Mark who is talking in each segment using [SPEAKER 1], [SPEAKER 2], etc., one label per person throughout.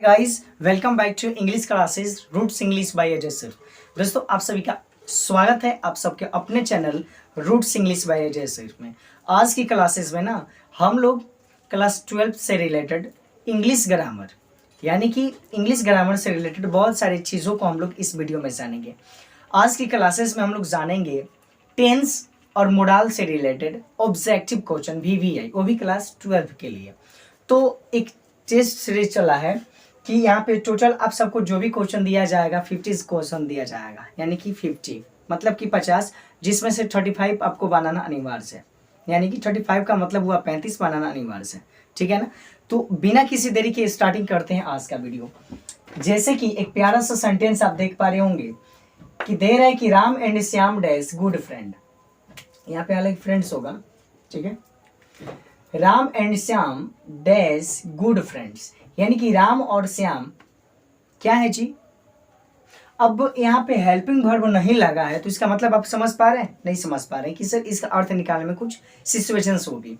[SPEAKER 1] Guys welcome back to English classes Roots English by Ajay sir. दोस्तों आप सभी का स्वागत है आप सबके अपने channel Roots English by Ajay sir में। आज की क्लासेस में ना हम लोग क्लास 12 से रिलेटेड इंग्लिश ग्रामर यानी कि इंग्लिश ग्रामर से रिलेटेड बहुत सारी चीज़ों को हम लोग इस वीडियो में जानेंगे। आज की क्लासेस में हम लोग जानेंगे टेंस और मोडाल से रिलेटेड ऑब्जेक्टिव क्वेश्चन VVI, वो भी क्लास 12 के लिए। तो एक टेस्ट सीरीज चला है कि यहाँ पे टोटल आप सबको जो भी क्वेश्चन दिया जाएगा 50 क्वेश्चन दिया जाएगा, यानी कि 50 मतलब कि 50, जिसमें से 35 आपको बनाना अनिवार्य है, यानी कि 35 का मतलब हुआ 35 बनाना अनिवार्य है। ठीक है ना। तो बिना किसी देरी के स्टार्टिंग करते हैं आज का वीडियो। जैसे कि एक प्यारा सा सेंटेंस आप देख पा रहे होंगे कि दे रहा है कि Ram and Shyam dash good friend. यहाँ पे अलग फ्रेंड्स होगा, ठीक है। Ram and Shyam dash good friends, यानी कि राम और श्याम क्या है जी। अब यहाँ पे हेल्पिंग वर्ब नहीं लगा है तो इसका मतलब आप समझ पा रहे हैं? नहीं समझ पा रहे हैं कि सर इसका अर्थ निकालने में कुछ सिचुएशंस होगी।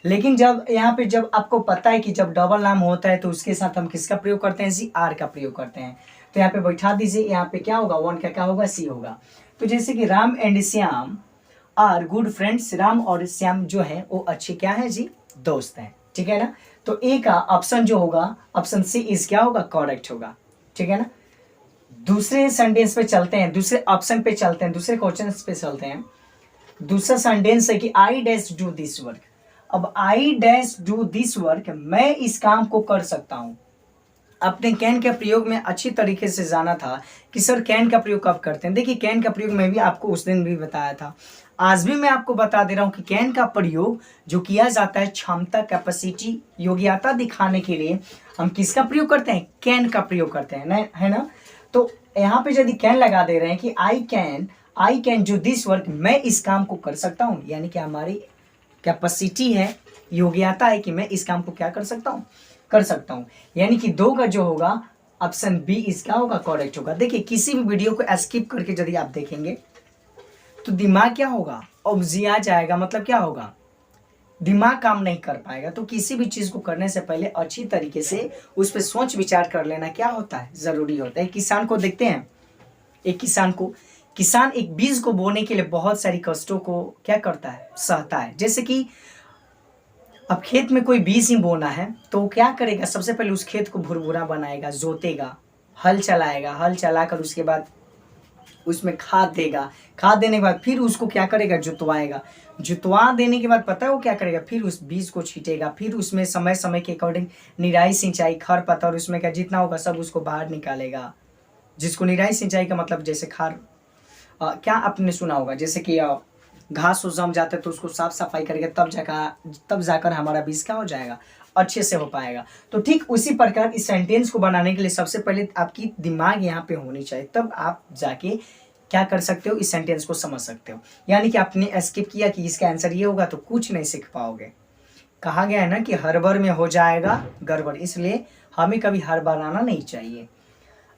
[SPEAKER 1] लेकिन जब यहाँ पे जब आपको पता है कि जब डबल नाम होता है तो उसके साथ हम किसका प्रयोग करते हैं जी? आर का प्रयोग करते हैं। तो यहाँ पे बैठा दीजिए, यहाँ पे क्या होगा? वन का क्या होगा? सी होगा। तो जैसे कि Ram and Shyam are good friends, Ram और श्याम जो है वो अच्छे क्या है जी? दोस्त हैं। ठीक है ना। तो ए का ऑप्शन जो होगा, ऑप्शन सी इज क्या होगा? करेक्ट होगा। ठीक है ना। दूसरे सेंटेंस पे चलते हैं, दूसरे ऑप्शन पे चलते हैं, दूसरे क्वेश्चन पे चलते हैं। दूसरा सेंटेंस है कि I dash do this work. अब I dash do this work, मैं इस काम को कर सकता हूं। अपने कैन के प्रयोग में अच्छी तरीके से जाना था कि सर कैन का प्रयोग कब करते हैं। देखिए कैन का प्रयोग मैं भी आपको उस दिन भी बताया था, आज भी मैं आपको बता दे रहा हूं कि कैन का प्रयोग जो किया जाता है क्षमता, कैपेसिटी, योग्यता दिखाने के लिए हम किसका प्रयोग करते हैं? कैन का प्रयोग करते हैं ना, है ना। तो यहाँ पे यदि कैन लगा दे रहे हैं कि I can do this work, मैं इस काम को कर सकता हूँ, यानी कि हमारी कैपेसिटी है, योग्यता है कि मैं इस काम को क्या कर सकता हूँ? कर सकता हूँ। यानी कि दो का जो होगा ऑप्शन बी इसका होगा, करेक्ट होगा। देखिए किसी भी वीडियो को स्किप करके यदि आप देखेंगे तो दिमाग क्या होगा? उपजिया जाएगा। मतलब क्या होगा? दिमाग काम नहीं कर पाएगा। तो किसी भी चीज को करने से पहले अच्छी तरीके से उस पर सोच विचार कर लेना क्या होता है? जरूरी होता है। किसान को देखते हैं, एक किसान एक बीज को बोने के लिए बहुत सारी कष्टों को क्या करता है? सहता है। जैसे कि अब खेत में कोई बीज ही बोना है तो क्या करेगा? सबसे पहले उस खेत को भुरभुरा बनाएगा, जोतेगा, हल चलाएगा, हल चलाकर उसके बाद उसमें खाद देगा, खाद देने के बाद फिर उसको क्या करेगा? जुतवाएगा, जुतवा देने के बाद पता है वो क्या करेगा? फिर उस बीज को छीटेगा, फिर उसमें समय समय के अकॉर्डिंग निराई सिंचाई, खरपतवार उसमें क्या जितना होगा सब उसको बाहर निकालेगा। जिसको निराई सिंचाई का मतलब जैसे क्या आपने सुना होगा, जैसे कि घास हो जम जाता है तो उसको साफ सफाई करेगा, तब जाकर हमारा बीज क्या हो जाएगा? अच्छे से हो पाएगा। तो ठीक उसी प्रकार इस सेंटेंस को बनाने के लिए सबसे पहले आपकी दिमाग यहाँ पे होनी चाहिए, तब आप जाके क्या कर सकते हो? इस सेंटेंस को समझ सकते हो। यानी कि आपने स्किप किया कि इसका आंसर ये होगा तो कुछ नहीं सीख पाओगे। कहा गया है ना कि हड़बड़ में हो जाएगा गड़बड़, इसलिए हमें कभी हड़बड़ाना नहीं चाहिए।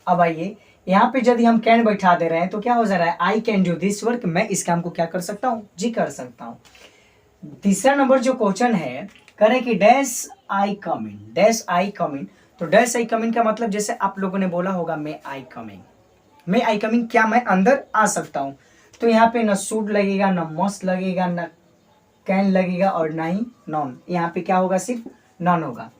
[SPEAKER 1] अब आइए यहाँ पे यदि हम कैन बैठा दे रहे हैं तो क्या हो जा रहा है? I can do this work, मैं इस काम को क्या कर सकता हूँ जी? कर सकता हूँ। तीसरा नंबर जो क्वेश्चन है, करें कि dash I come in, dash I कम इन। तो डैश आई कम इन का मतलब जैसे आप लोगों ने बोला होगा मैं आई कमिंग, मैं आई कमिंग, क्या मैं अंदर आ सकता हूँ? तो यहाँ पे न शुड लगेगा, न मस्ट लगेगा, न कैन लगेगा और ना ही नॉन। यहाँ पे क्या होगा? सिर्फ नॉन होगा।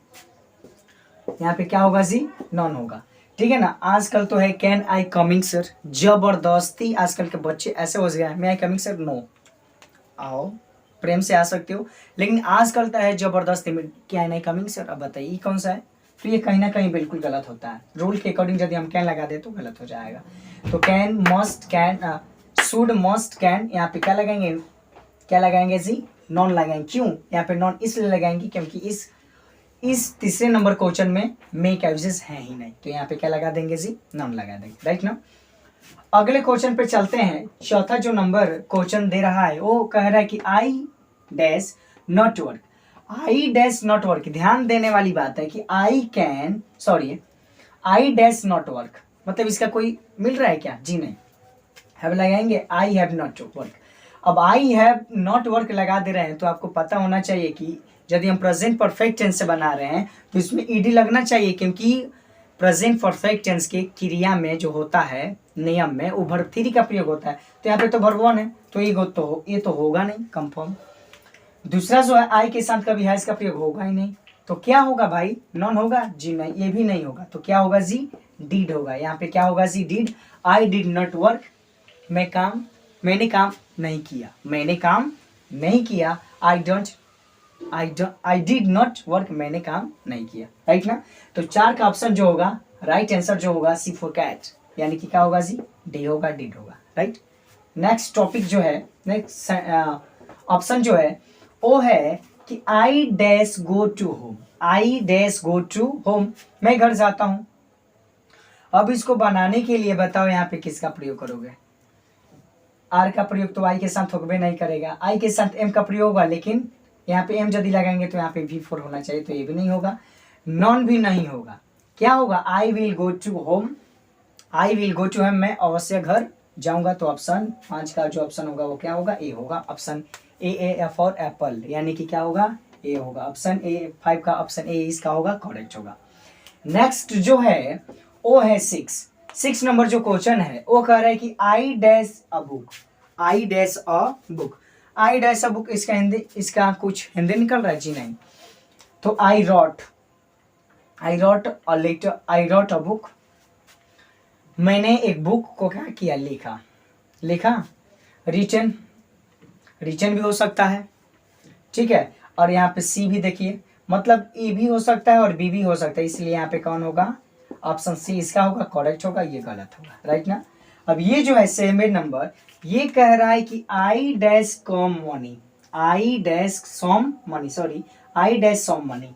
[SPEAKER 1] यहाँ पे क्या होगा जी? नॉन होगा। ठीक है ना। आजकल तो है कैन आई कमिंग सर, जबरदस्ती आजकल के बच्चे ऐसे हो गए हैं, मैं आई कमिंग सर, नो। आओ प्रेम से आ सकते हो, लेकिन आजकल तो है जबरदस्ती में क्या आई कमिंग सर। अब बताइए कौन सा है? तो ये कहीं ना कहीं बिल्कुल गलत होता है। रूल के अकॉर्डिंग यदि हम कैन लगा दे तो गलत हो जाएगा। तो can, must, can, should, must, can, यहाँ पे क्या लगाएंगे? क्या लगाएंगे जी? नॉन लगाएंगे। क्यों यहाँ पे नॉन इसलिए लगाएंगे क्योंकि इस तीसरे नंबर क्वेश्चन में मे का यूजेस है ही नहीं, तो यहाँ पे क्या लगा देंगे जी? नॉन लगा देंगे, राइट ना। अगले क्वेश्चन पे चलते हैं। चौथा जो नंबर क्वेश्चन दे रहा है वो कह रहा है कि I dash not work, I dash not work. ध्यान देने वाली बात है कि आई डैश नॉट वर्क, मतलब इसका कोई मिल रहा है क्या? जी नहीं। हैव लगाएंगे, आई हैव नॉट वर्क। अब आई हैव नॉट वर्क लगा दे रहे हैं तो आपको पता होना चाहिए कि यदि हम प्रेजेंट परफेक्ट टेंस से बना रहे हैं तो इसमें ईडी लगना चाहिए, क्योंकि प्रेजेंट परफेक्ट टेंस के क्रिया में जो होता है नियम में वो वर्ब थ्री का प्रयोग होता है। तो यहाँ पे तो वर्ब वन है, तो ये तो होगा नहीं कंफर्म। दूसरा जो है आई के साथ कभी हैज का प्रयोग होगा ही नहीं, तो क्या होगा भाई, नॉन होगा जी, नहीं ये भी नहीं होगा, तो क्या होगा जी, डिड होगा। यहाँ पे क्या होगा जी, did. I did not work, मैंने काम नहीं किया, मैंने काम नहीं किया। आई डिड नॉट वर्क, मैंने काम नहीं किया, राइट ना। तो चार का ऑप्शन जो होगा राइट आंसर जो होगा सी फॉर कैट, यानी कि क्या होगा जी, डी होगा, डिड होगा, राइट। नेक्स्ट टॉपिक जो है, नेक्स्ट ऑप्शन जो है वो है कि I dash go to home, I dash go to home, मैं घर जाता हूं। अब इसको बनाने के लिए बताओ यहाँ पे किसका प्रयोग करोगे, आर का प्रयोग तो आई के साथ होगा नहीं करेगा, आई के साथ एम का प्रयोग होगा, लेकिन यहाँ पे एम यदि लगाएंगे तो यहाँ पे V4 होना चाहिए, तो ये भी नहीं होगा, नॉन भी नहीं होगा। क्या होगा, I will go to home, I will go to home, मैं अवश्य घर जाऊंगा। तो ऑप्शन 5 का जो ऑप्शन होगा वो क्या होगा, ए होगा, ऑप्शन ए फॉर एप्पल, यानी कि क्या होगा, ए होगा। ऑप्शन ए 5 का ऑप्शन ए इसका होगा, करेक्ट होगा। नेक्स्ट जो है वो है 6 नंबर जो क्वेश्चन है वो कह रहा है कि I dash a book, I dash a book, I dash a book, इसका हिंदी, इसका कुछ हिंदी निकल रहा है जी, नहीं। तो I wrote a letter, I wrote a book, मैंने एक बुक को क्या किया, लिखा। रिटन भी हो सकता है, ठीक है। और यहाँ पे सी भी देखिए, मतलब ए भी हो सकता है और बी भी हो सकता है, इसलिए यहाँ पे कौन होगा, ऑप्शन सी इसका होगा, करेक्ट होगा, ये गलत होगा, राइट ना। अब ये जो है 7 नंबर, ये कह रहा है कि I dash come money, I dash some money, sorry I dash some money,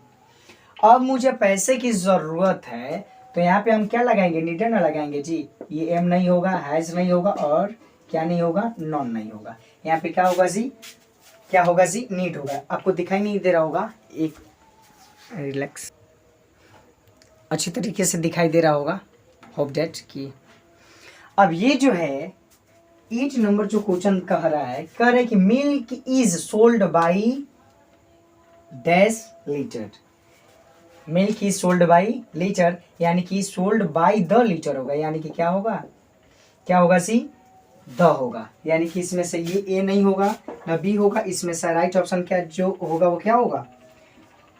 [SPEAKER 1] अब मुझे पैसे की जरूरत है। तो यहाँ पे हम क्या लगाएंगे, नीडर ना लगाएंगे जी, ये एम नहीं होगा, हैज नहीं होगा, और क्या नहीं होगा, नॉन नहीं होगा। यहाँ पे क्या होगा जी, क्या होगा जी, नीड होगा। आपको दिखाई नहीं दे रहा होगा, एक रिलैक्स, अच्छी तरीके से दिखाई दे रहा होगा, होप डेट की। अब ये जो है 8 नंबर जो क्वेश्चन कह रहा है कि milk is sold by dash litre, milk is sold by litre, यानी कि सोल्ड बाई द लीटर होगा, यानी कि क्या होगा सी, द होगा, यानी कि इसमें से ये ए नहीं होगा ना बी होगा, इसमें से राइट ऑप्शन क्या जो होगा वो क्या होगा,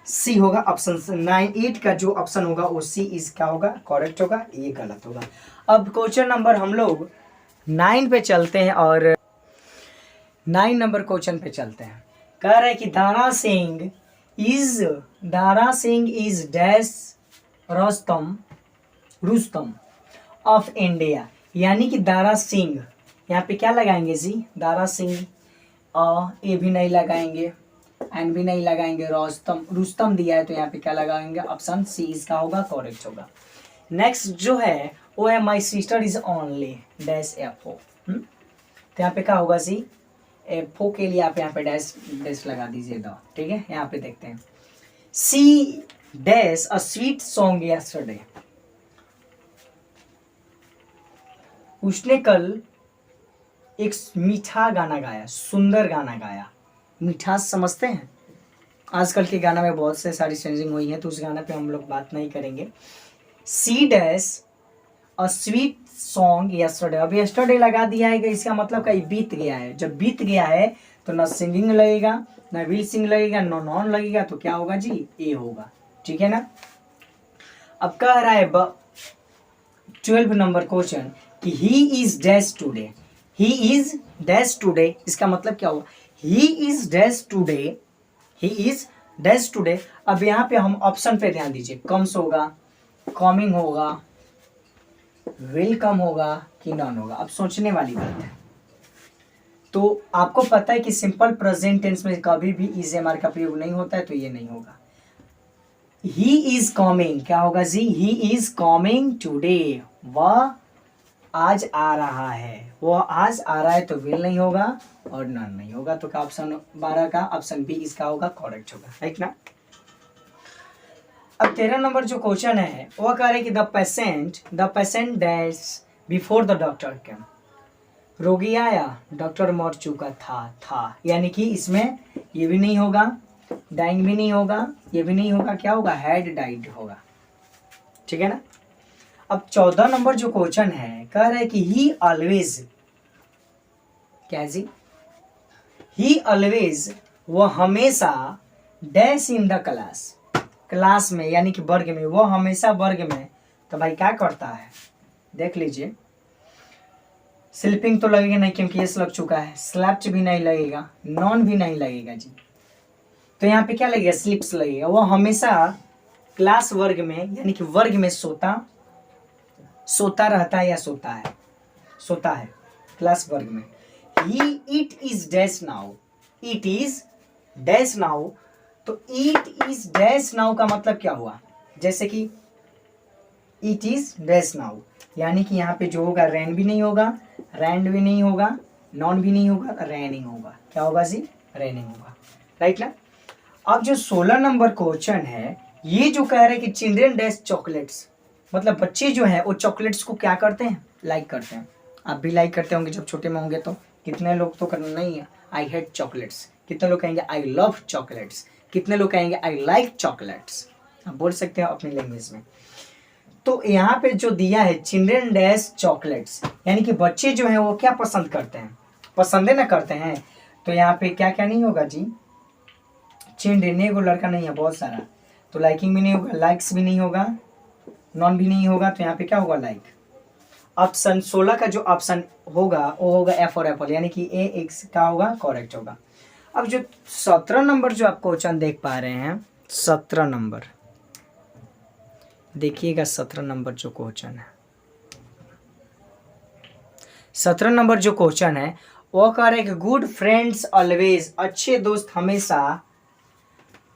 [SPEAKER 1] सी होगा। ऑप्शन 8 का जो ऑप्शन होगा वो सी इज क्या होगा, करेक्ट होगा, ये गलत होगा। अब क्वेश्चन नंबर हम लोग 9 पे चलते हैं, और 9 नंबर क्वेश्चन पे चलते हैं। कह रहे हैं कि Dara Singh is dash Rustam of India, यानी कि दारा सिंह, यहाँ पे क्या लगाएंगे जी, दारा सिंह, ए भी नहीं लगाएंगे, एन भी नहीं लगाएंगे, रुस्तम दिया है, तो यहाँ पे क्या लगाएंगे, ऑप्शन सी इसका होगा, करेक्ट होगा। नेक्स्ट जो है वो है my sister is only dash F O, तो यहाँ पे क्या होगा जी, एफ ओ के लिए आप यहाँ पे डैश लगा दीजिए दो, ठीक है। यहाँ पे देखते हैं, she dash a sweet song yesterday, उसने कल एक मीठा गाना गाया, सुंदर गाना गाया। मिठास समझते हैं, आजकल के गाना में बहुत से सारी चेंजिंग हुई है, तो उस गाना पे हम लोग बात नहीं करेंगे। She dash a sweet song yesterday, अब यस्टरडे लगा दिया है, इसका मतलब कहीं बीत गया है। जब बीत गया है तो ना सिंगिंग लगेगा, ना विल सिंग लगेगा, ना नॉन लगेगा, तो क्या होगा जी, ए होगा, ठीक है ना। अब कह रहा है 12 नंबर क्वेश्चन कि he is dash today, he is dash today, इसका मतलब क्या हुआ, he is dash today, he is dash today. अब यहाँ पे हम ऑप्शन पे ध्यान दीजिए, कम्स होगा, कमिंग होगा, वेलकम होगा कि नॉन होगा। अब सोचने वाली बात है, तो आपको पता है कि सिंपल प्रेजेंट टेंस में कभी भी इज एम आर का प्रयोग नहीं होता है, तो ये नहीं होगा। ही इज कमिंग, क्या होगा जी, ही इज कमिंग टूडे, वह आज आ रहा है, वो आज आ रहा है, तो विल नहीं होगा और नॉन नहीं होगा, तो क्या ऑप्शन 12 का ऑप्शन बी इसका होगा, करेक्ट होगा, राइट ना। अब 13 नंबर जो क्वेश्चन है वो कह रहे कि the patient dash before the doctor केम, रोगी आया, डॉक्टर मर चुका था, यानी कि इसमें ये भी नहीं होगा, डाइंग भी नहीं होगा, ये भी नहीं होगा, क्या होगा, हैड डाइड होगा, ठीक है ना। अब 14 नंबर जो क्वेश्चन है कह रहा है कि ही ऑलवेज, क्या जी, ही ऑलवेज, वो हमेशा, dash in the class, class में यानी कि वर्ग में, वो हमेशा वर्ग में, तो भाई क्या करता है, देख लीजिए। स्लीपिंग तो लगेगा नहीं क्योंकि ये लग चुका है, स्लैप्ट भी नहीं लगेगा, नॉन भी नहीं लगेगा जी, तो यहाँ पे क्या लगेगा, स्लिप्स लगेगा। वो हमेशा क्लास वर्ग में यानी कि वर्ग में सोता रहता है या सोता है क्लास वर्ग में। It is dash now, it is dash now, तो इट इज डैश नाउ का मतलब क्या हुआ, जैसे कि इट इज डैश नाउ, यानी कि यहाँ पे जो होगा रैन भी नहीं होगा, रैंड भी नहीं होगा, नॉन भी नहीं होगा, रैनिंग होगा। क्या होगा जी, रैनिंग होगा, राइट ना। अब जो 16 नंबर क्वेश्चन है, ये जो कह रहे हैं कि चिल्ड्रेन डैश चॉकलेट्स, मतलब बच्चे जो हैं वो चॉकलेट्स को क्या करते हैं, लाइक करते हैं। आप भी लाइक करते होंगे जब छोटे में होंगे, तो कितने लोग तो करना नहीं है आई हेट चॉकलेट्स, कितने लोग कहेंगे आई लव चॉकलेट्स, कितने लोग कहेंगे आई लाइक चॉकलेट्स, आप बोल सकते हैं अपनी लैंग्वेज में। तो यहाँ पे जो दिया है चिल्ड्रेन डैश चॉकलेट्स, यानी कि बच्चे जो हैं वो क्या पसंद करते हैं, पसंदे ना करते हैं, तो यहाँ पे क्या क्या नहीं होगा जी, चिल्ड्रेन, एगो लड़का नहीं है बहुत सारा, तो लाइकिंग भी नहीं होगा, लाइक्स भी नहीं होगा, नॉन भी नहीं होगा, तो यहाँ पे क्या होगा, लाइक। ऑप्शन 16 का जो ऑप्शन होगा वो होगा ए फॉर एप्पल, यानी कि ए एक्स का होगा, करेक्ट होगा। अब जो 17 नंबर जो आप क्वेश्चन देख पा रहे हैं, 17 नंबर देखिएगा, 17 नंबर जो क्वेश्चन है, 17 नंबर जो क्वेश्चन है वो कह रहे हैं कि गुड फ्रेंड्स ऑलवेज, अच्छे दोस्त हमेशा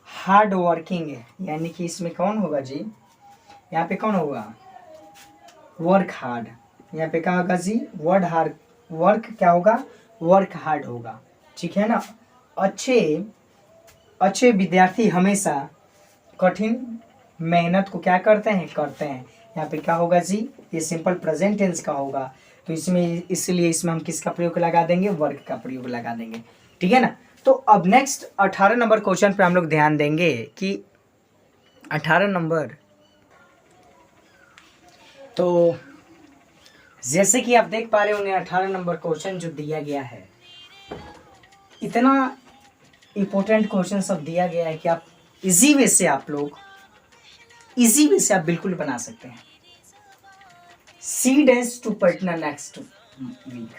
[SPEAKER 1] हार्ड वर्किंग है, यानी कि इसमें कौन होगा जी, यहाँ पे कौन होगा, वर्क हार्ड, यहाँ पे क्या होगा जी, वर्ड हार्ड, वर्क क्या होगा, वर्क हार्ड होगा, ठीक है ना। अच्छे विद्यार्थी हमेशा कठिन मेहनत को क्या करते हैं, यहाँ पे क्या होगा जी, ये सिंपल प्रेजेंट टेंस का होगा, तो इसमें इसलिए इसमें हम किसका प्रयोग लगा देंगे, वर्क का प्रयोग लगा देंगे, ठीक है ना। तो अब नेक्स्ट 18 नंबर क्वेश्चन पे हम लोग ध्यान देंगे कि 18 नंबर, तो जैसे कि आप देख पा रहे होंगे 18 नंबर क्वेश्चन जो दिया गया है, इतना इम्पोर्टेंट क्वेश्चन सब दिया गया है कि आप इजी वे से आप बिल्कुल बना सकते हैं। She dash to Patna next week,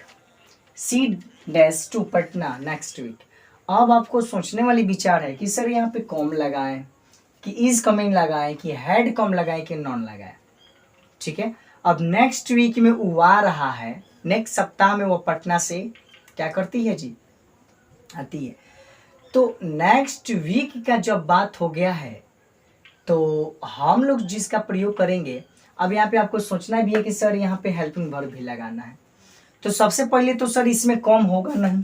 [SPEAKER 1] she dash to Patna next week. अब आपको सोचने वाली विचार है कि सर यहाँ पे कॉम लगाएं कि इज कमिंग लगाएं कि हैड कम लगाएं कि नॉन लगाएं, ठीक है। अब नेक्स्ट वीक में वो आ रहा है, नेक्स्ट सप्ताह में वो पटना से क्या करती है जी, आती है। तो नेक्स्ट वीक का जब बात हो गया है तो हम लोग जिसका प्रयोग करेंगे, अब यहाँ पे आपको सोचना भी है कि सर यहाँ पे हेल्पिंग वर्ब भी लगाना है, तो सबसे पहले तो सर इसमें कम होगा नहीं,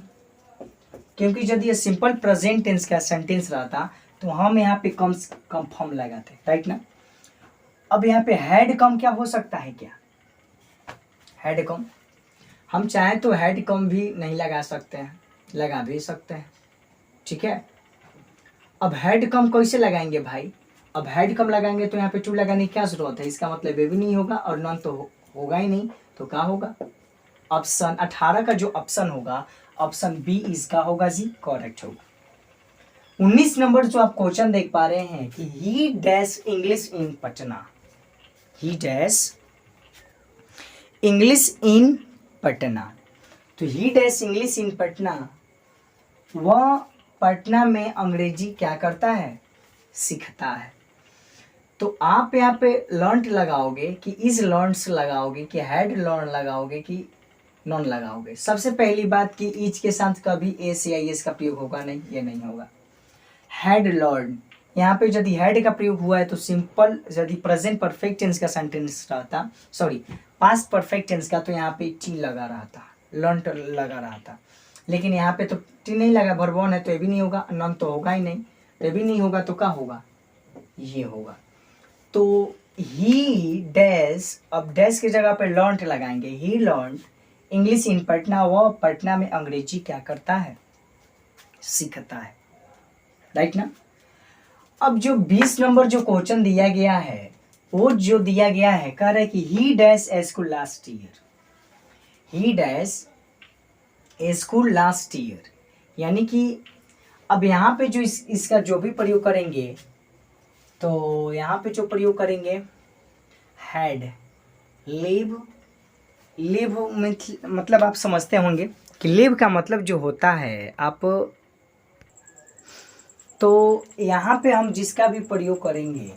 [SPEAKER 1] क्योंकि यदि ये सिंपल प्रेजेंट टेंस का सेंटेंस रहता तो हम यहाँ पे कम फॉर्म लगाते, राइट ना। अब यहाँ पे हेड कम क्या हो सकता है, क्या हेड कम, हम चाहें तो हेड कम भी नहीं लगा सकते हैं, लगा भी सकते हैं, ठीक है। अब हेड कम कैसे लगाएंगे भाई, अब हेड कम लगाएंगे तो यहाँ पे टू लगाने की क्या जरूरत है, इसका मतलब ये भी नहीं होगा और नॉन तो होगा ही नहीं, तो क्या होगा, ऑप्शन 18 का जो ऑप्शन होगा, ऑप्शन बी इसका होगा जी, करेक्ट होगा। 19 नंबर जो आप क्वेश्चन देख पा रहे हैं कि he dash English in Patna, he dash English in Patna, तो he dash English in Patna, वह पटना में अंग्रेजी क्या करता है, सीखता है। तो आप यहाँ पे लर्नड लगाओगे कि इज लर्न्स लगाओगे कि हैड लर्न लगाओगे कि नॉन लगाओगे। सबसे पहली बात कि इज के साथ कभी एस या एस का प्रयोग होगा नहीं, ये नहीं होगा। हैड लर्न, यहाँ पे यदि हैड का प्रयोग हुआ है तो सिंपल, यदि प्रेजेंट परफेक्ट टेंस का सेंटेंस रहता, सॉरी पास्ट परफेक्ट टेंस का, तो यहाँ पे टी लगा रहा था, लर्न लगा रहा था, लेकिन यहाँ पे तो टी नहीं लगा, वर्ब वन है तो ये भी नहीं होगा, नॉन तो होगा ही नहीं, ये भी नहीं होगा, तो क्या होगा, ये होगा। तो ही डैश, अब डैश की जगह पे लर्न लगाएंगे, ही लर्न इंग्लिश इन पटना, वह पटना में अंग्रेजी क्या करता है, सीखता है, राइट ना। अब जो 20 नंबर जो क्वेश्चन दिया गया है वो जो दिया गया है, कह रहा है कि he dash A school last year, he dash A school last year, यानी कि अब यहाँ पे जो इसका जो भी प्रयोग करेंगे, तो यहाँ पे जो प्रयोग करेंगे हैड, लिव, लिव मतलब आप समझते होंगे कि लिव का मतलब जो होता है आप, तो यहाँ पे हम जिसका भी प्रयोग करेंगे,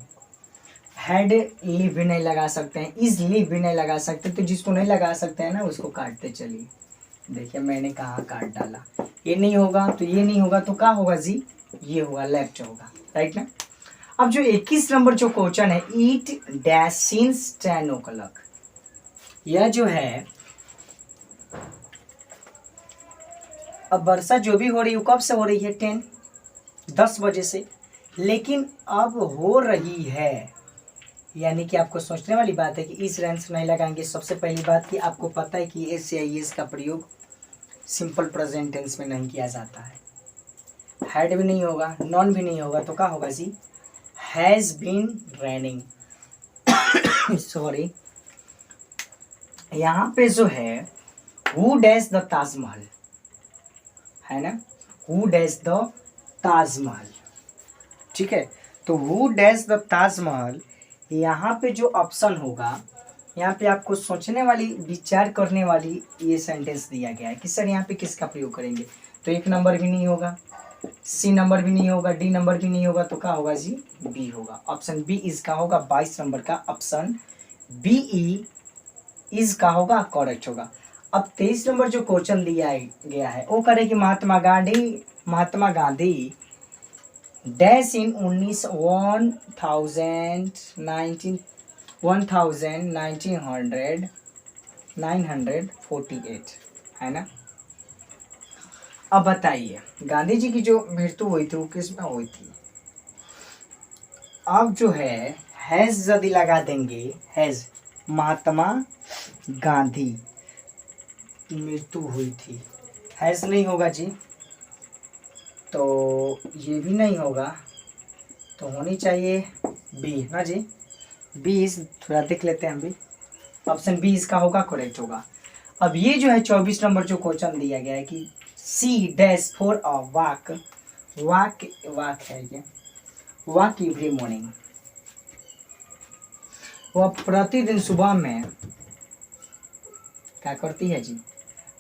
[SPEAKER 1] हैड लिव भी नहीं लगा सकते हैं, इज लिव भी नहीं लगा सकते, तो जिसको नहीं लगा सकते हैं ना उसको काटते चलिए। देखिए मैंने कहाँ काट डाला, ये नहीं होगा तो ये नहीं होगा, तो क्या होगा जी, ये होगा, लेफ्ट होगा, राइट ना। अब जो 21 नंबर जो क्वेश्चन है, ईट डैश सिंस 10 o'clock, यह जो है अब वर्षा जो भी हो रही है कब से हो रही है, 10 बजे से, लेकिन अब हो रही है, यानी कि आपको सोचने वाली बात है कि इस रेंज नहीं लगाएंगे। सबसे पहली बात कि आपको पता है कि एस या एस का प्रयोग सिंपल प्रेजेंट टेंस में नहीं किया जाता है, हैड भी नहीं होगा, नॉन भी नहीं होगा, तो क्या होगा जी, हैज बीन रेनिंग। सॉरी, यहाँ पे जो है हु डैश द ताजमहल है ना, हु डैश द ताजमहल, ठीक है। तो हु डैश द ताजमहल, यहाँ पे जो ऑप्शन होगा, यहाँ पे आपको सोचने वाली, विचार करने वाली ये सेंटेंस दिया गया है कि सर यहाँ पे किसका प्रयोग करेंगे, तो 1 नंबर भी नहीं होगा, सी नंबर भी नहीं होगा, डी नंबर भी नहीं होगा, तो क्या होगा जी, बी होगा। ऑप्शन बी इसका होगा, 22 नंबर का ऑप्शन बी ई इज का होगा, करेक्ट होगा। अब 23 नंबर जो क्वेश्चन दिया गया है वो करे कि महात्मा गांधी डैश इन 1948 है ना। अब बताइए गांधी जी की जो मृत्यु हुई थी वो किस में हुई थी। अब जो है हैज यदि लगा देंगे, हैज महात्मा गांधी मृत्यु हुई थी, हैज नहीं होगा जी, तो ये भी नहीं होगा, तो होनी चाहिए बी ना जी, बी इस थोड़ा देख लेते हैं हम भी, ऑप्शन बी इसका होगा, करेक्ट होगा। अब ये जो है 24 नंबर जो क्वेश्चन दिया गया है कि she dash for a walk, walk है ये, वॉक एवरी मॉर्निंग, वह प्रतिदिन सुबह में क्या करती है जी।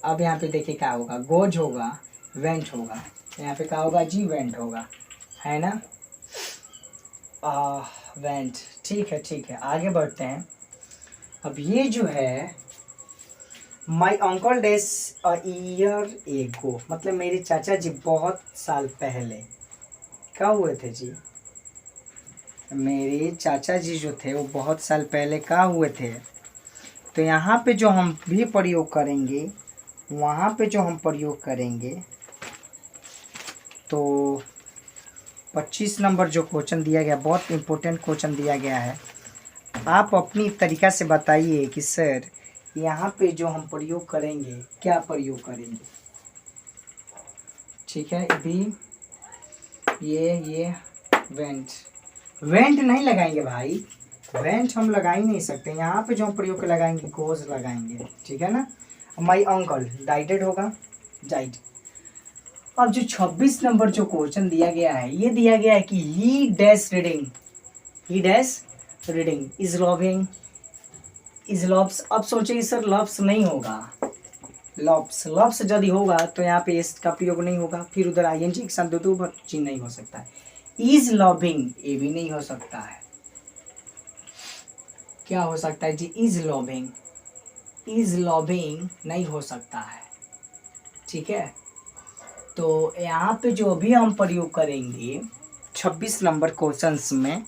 [SPEAKER 1] अब यहाँ पे देखिए क्या होगा, गोज होगा, वेंट होगा, यहाँ पे क्या होगा जी, वेंट होगा, है ना, वेंट, ठीक है आगे बढ़ते हैं। अब ये जो है my uncle days a year ago, मतलब मेरे चाचा जी बहुत साल पहले क्या हुए थे जी, मेरे चाचा जी जो थे वो बहुत साल पहले क्या हुए थे। तो यहाँ पे जो हम भी प्रयोग करेंगे, वहाँ पे जो हम प्रयोग करेंगे, तो 25 नंबर जो क्वेश्चन दिया गया, बहुत इम्पोर्टेंट क्वेश्चन दिया गया है। आप अपनी तरीका से बताइए कि सर यहाँ पे जो हम प्रयोग करेंगे क्या प्रयोग करेंगे, ठीक है। अभी ये वेंट नहीं लगाएंगे भाई, वेंट हम लगा ही नहीं सकते, यहाँ पे जो हम प्रयोग लगाएंगे गोज लगाएंगे, ठीक है ना। माई अंकल डाइटेड होगा, डाइट। अब जो 26 नंबर जो क्वेश्चन दिया गया है, ये दिया गया है कि he dash reading, he dash reading is loving, is loves. अब सोचिए सर लव्स नहीं होगा, लव्स यदि होगा तो यहाँ पे इसका प्रयोग नहीं होगा, फिर उधर आई एन जी के साथ दो चीज नहीं हो सकता है। इज लविंग ये भी नहीं हो सकता है, क्या हो सकता है जी, इज लविंग नहीं हो सकता है, ठीक है। तो यहाँ पे जो भी हम प्रयोग करेंगे 26 नंबर क्वेश्चंस में,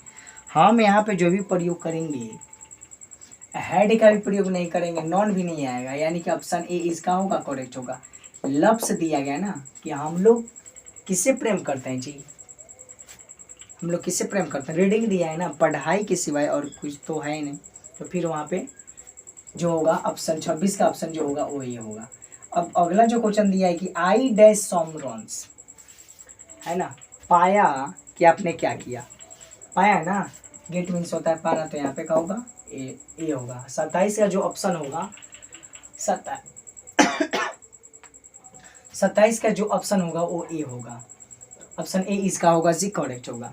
[SPEAKER 1] हम यहाँ पे जो भी प्रयोग करेंगे, हैड का भी प्रयोग नहीं करेंगे, नॉन भी नहीं आएगा, यानी कि ऑप्शन ए इसका होगा, करेक्ट होगा। लफ्स दिया गया ना कि हम लोग किससे प्रेम करते हैं जी, हम लोग किससे प्रेम करते हैं, रीडिंग दिया है ना, पढ़ाई के सिवाय और कुछ तो है नहीं, तो फिर वहाँ पे जो होगा ऑप्शन 26 का ऑप्शन जो होगा वो ये होगा। अब अगला जो क्वेश्चन दिया है कि आई डैश सम रन्स, है ना, पाया कि आपने क्या किया, पाया ना, गेट मीन्स होता है पाना, तो यहाँ पे क्या होगा, ए होगा। 27 का जो ऑप्शन होगा, 27 का जो ऑप्शन होगा वो ए होगा। ऑप्शन ए इसका होगा जी, करेक्ट होगा।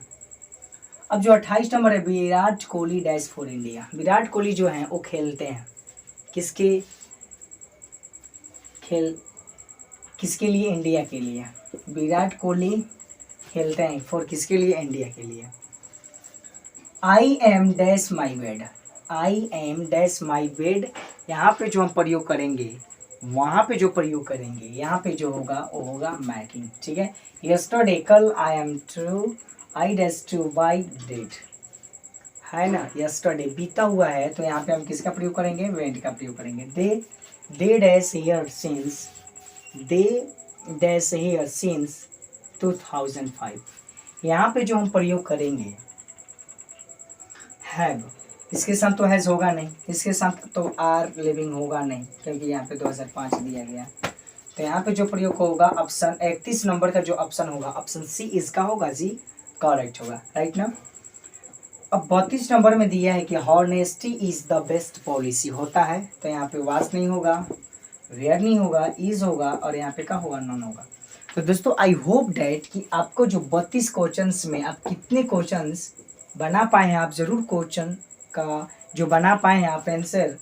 [SPEAKER 1] अब जो 28 नंबर है, Virat Kohli dash for India. Virat Kohli जो हैं वो खेलते हैं किसके लिए, इंडिया के लिए। विराट कोहली खेलते हैं फॉर किसके लिए, इंडिया के लिए। I am dash my bed, I am dash my bed, यहाँ पे जो हम प्रयोग करेंगे, वहाँ पे जो प्रयोग करेंगे, यहाँ पे जो होगा वो होगा मैकिंग, ठीक है। यस्टरडे, कल, I am true, I dash to by date, है ना। यस्टरडे बीता हुआ है, तो यहाँ पे हम किसका प्रयोग करेंगे, वेंट का प्रयोग करेंगे। They dash here since, they dash here since 2005, यहाँ पे जो हम प्रयोग करेंगे हैव, इसके साथ तो हैज होगा नहीं, इसके साथ तो आर लिविंग होगा नहीं, क्योंकि यहाँ पे 2005 दिया गया। तो यहाँ पे जो प्रयोग होगा ऑप्शन 31 नंबर का जो ऑप्शन होगा, ऑप्शन सी इसका होगा जी, करेक्ट होगा, राइट ना। अब 32 नंबर में दिया है कि honesty is the best policy, होता है, तो यहाँ पे वाज नहीं होगा, वेयर नहीं होगा, इज होगा, और यहाँ पे क्या होगा, नॉन होगा। तो दोस्तों आई होप डैट कि आपको जो 32 क्वेश्चंस में आप कितने क्वेश्चंस बना पाए हैं, आप ज़रूर क्वेश्चन का जो बना पाए हैं आप आंसर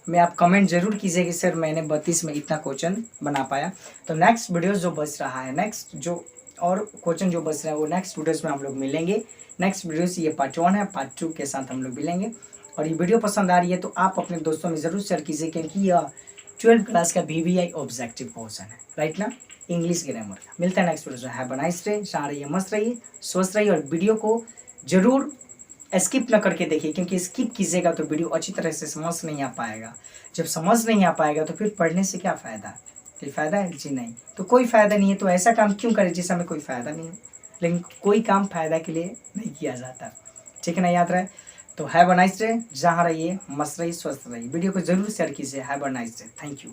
[SPEAKER 1] में आप कमेंट जरूर कीजिए कि सर मैंने 32 में इतना क्वेश्चन बना पाया। तो नेक्स्ट वीडियोस जो बच रहा है, नेक्स्ट जो और क्वेश्चन जो बच रहे हैं वो नेक्स्ट वीडियोस में हम लोग मिलेंगे। नेक्स्ट वीडियोस ये पार्ट 1 है, पार्ट 2 के साथ हम लोग मिलेंगे। और ये वीडियो पसंद आ रही है तो आप अपने दोस्तों में ज़रूर शेयर कीजिए, क्योंकि यह 12th क्लास का VVI ऑब्जेक्टिव पोर्शन है, राइट ना, इंग्लिश ग्रामर का। मिलता है नेक्स्ट वीडियो में। हैव अ नाइस डे, जहाँ रहिए मस्त रहिए, स्वस्थ रहिए, और वीडियो को जरूर स्किप न करके देखिए, क्योंकि स्किप कीजिएगा तो वीडियो अच्छी तरह से समझ नहीं आ पाएगा। जब समझ नहीं आ पाएगा तो फिर पढ़ने से क्या फ़ायदा, कोई फ़ायदा है जी नहीं, तो कोई फ़ायदा नहीं है। तो ऐसा काम क्यों करें जिससे हमें कोई फ़ायदा नहीं हो, लेकिन कोई काम फ़ायदा के लिए नहीं किया जाता, ठीक है ना, याद रहे। तो हैव अ नाइस डे, जहाँ रहिए मस्त रहिए, स्वस्थ रहिए, वीडियो को जरूर शेयर कीजिए। Have a nice day, thank you.